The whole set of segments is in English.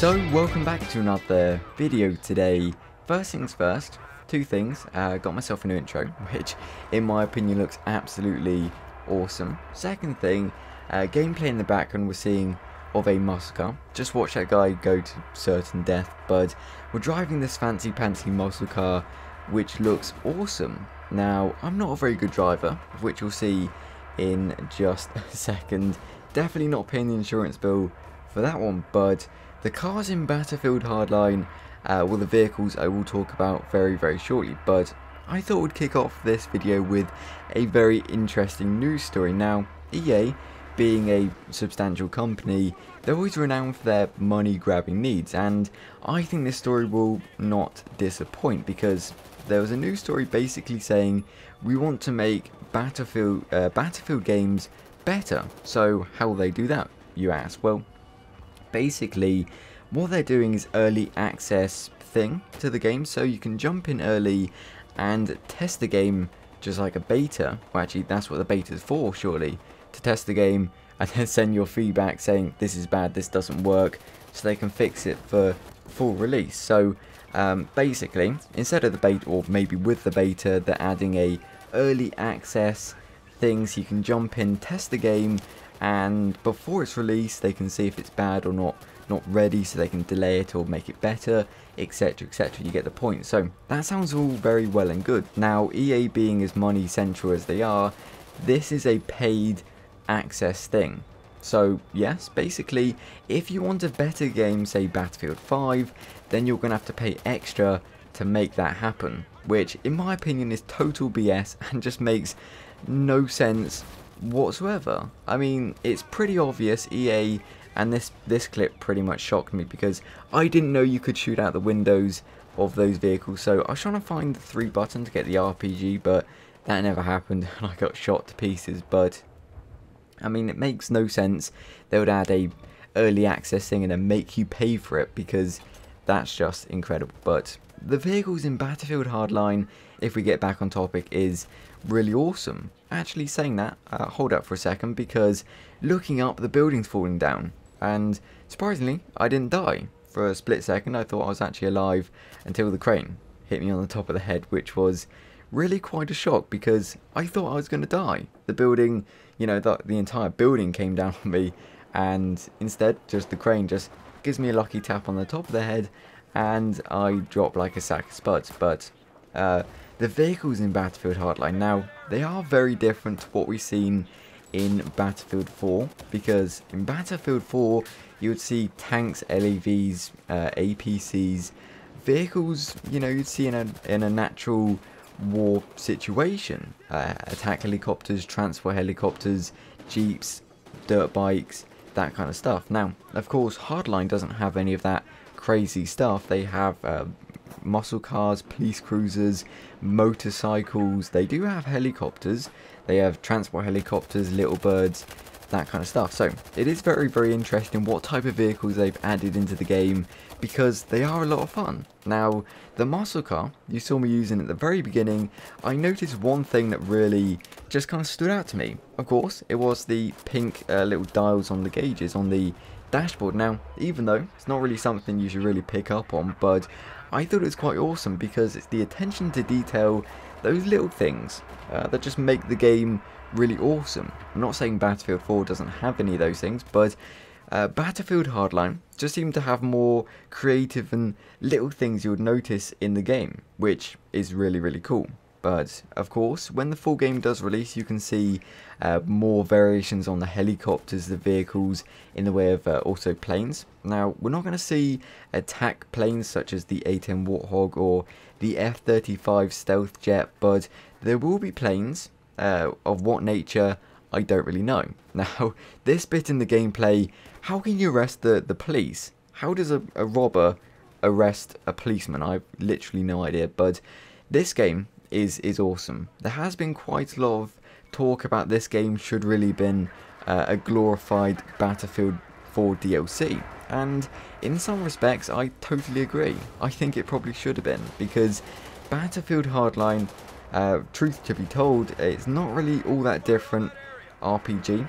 So welcome back to another video today. First things first, two things. Got myself a new intro, which in my opinion looks absolutely awesome. Second thing, gameplay in the background we're seeing of a muscle car. Just watch that guy go to certain death, but we're driving this fancy pantsy muscle car which looks awesome. Now, I'm not a very good driver, which you'll see in just a second. Definitely not paying the insurance bill for that one, but the cars in Battlefield Hardline, well, the vehicles I will talk about very shortly, but I thought we'd kick off this video with a very interesting news story. Now, EA, being a substantial company, they're always renowned for their money grabbing needs, and I think this story will not disappoint, because there was a news story basically saying we want to make Battlefield games better. So how will they do that, you ask? Well, basically what they're doing is early access thing to the game, so you can jump in early and test the game just like a beta. Well, actually that's what the beta is for, surely, to test the game and then send your feedback saying this is bad, this doesn't work, so they can fix it for full release. So basically, instead of the beta, or maybe with the beta, they're adding a early access thing so you can jump in, test the game, and before it's released they can see if it's bad or not ready, so they can delay it or make it better, etc, etc. You get the point. So that sounds all very well and good. Now, EA being as money central as they are, this is a paid access thing. So yes, basically, if you want a better game, say Battlefield 5, then you're going to have to pay extra to make that happen, which in my opinion is total BS and just makes no sense whatsoever. I mean, it's pretty obvious. EA, and this clip pretty much shocked me because I didn't know you could shoot out the windows of those vehicles. So I was trying to find the 3 button to get the RPG, but that never happened and I got shot to pieces. But I mean, it makes no sense they would add a early access thing and then make you pay for it, because that's just incredible. But the vehicles in Battlefield Hardline, if we get back on topic, is really awesome. Actually, saying that, hold up for a second, because looking up, the building's falling down, and surprisingly I didn't die. For a split second I thought I was actually alive until the crane hit me on the top of the head, which was really quite a shock because I thought I was going to die. The building, you know, the entire building came down on me, and instead just the crane just gives me a lucky tap on the top of the head and I drop like a sack of spuds. But the vehicles in Battlefield Hardline now, they are very different to what we've seen in Battlefield 4, because in Battlefield 4 you would see tanks, LAVs, APCs, vehicles, you know, you'd see in a natural war situation, attack helicopters, transport helicopters, jeeps, dirt bikes, that kind of stuff. Now, of course, Hardline doesn't have any of that crazy stuff. They have muscle cars, police cruisers, motorcycles. They do have helicopters. They have transport helicopters, little birds, that kind of stuff. So it is very interesting what type of vehicles they've added into the game, because they are a lot of fun. Now, the muscle car you saw me using at the very beginning, I noticed one thing that really just kind of stood out to me. Of course, it was the pink little dials on the gauges on the dashboard. Now, even though it's not really something you should really pick up on, but I thought it was quite awesome because it's the attention to detail, those little things that just make the game really awesome. I'm not saying Battlefield 4 doesn't have any of those things, but Battlefield Hardline just seemed to have more creative and little things you would notice in the game, which is really cool. But of course, when the full game does release, you can see more variations on the helicopters, the vehicles, in the way of also planes. Now, we're not going to see attack planes such as the A-10 Warthog or the F-35 stealth jet, but there will be planes. Of what nature, I don't really know. Now, this bit in the gameplay, how can you arrest the police? How does a robber arrest a policeman? I have literally no idea, but this game is awesome. There has been quite a lot of talk about this game should really been a glorified Battlefield 4 DLC, and in some respects I totally agree. I think it probably should have been, because Battlefield Hardline, truth to be told, it's not really all that different RPG.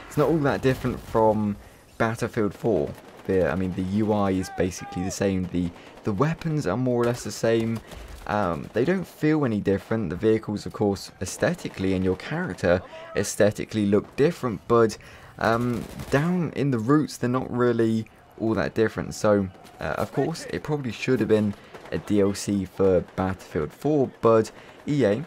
It's not all that different from Battlefield 4. bit. I mean, the UI is basically the same. The weapons are more or less the same. They don't feel any different. The vehicles, of course, aesthetically and your character aesthetically look different, but down in the roots, they're not really all that different. So, of course, it probably should have been a DLC for Battlefield 4, but EA,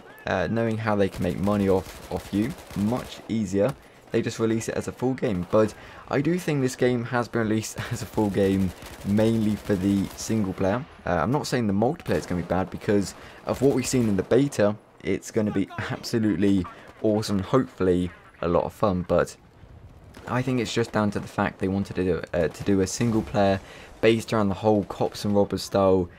knowing how they can make money off you much easier, they just release it as a full game. But I do think this game has been released as a full game mainly for the single player. I'm not saying the multiplayer is going to be bad, because of what we've seen in the beta, it's going to be absolutely awesome, hopefully a lot of fun. But I think it's just down to the fact they wanted to do a single player based around the whole cops and robbers style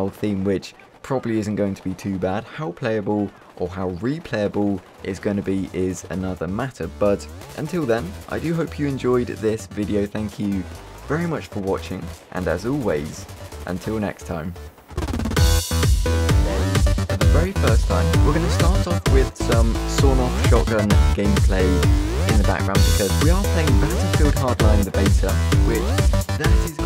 theme, which probably isn't going to be too bad. How playable or how replayable it's going to be is another matter. But until then, I do hope you enjoyed this video. Thank you very much for watching, and as always, until next time. For the very first time, we're going to start off with some sawn-off shotgun gameplay in the background, because we are playing Battlefield Hardline the beta, which that is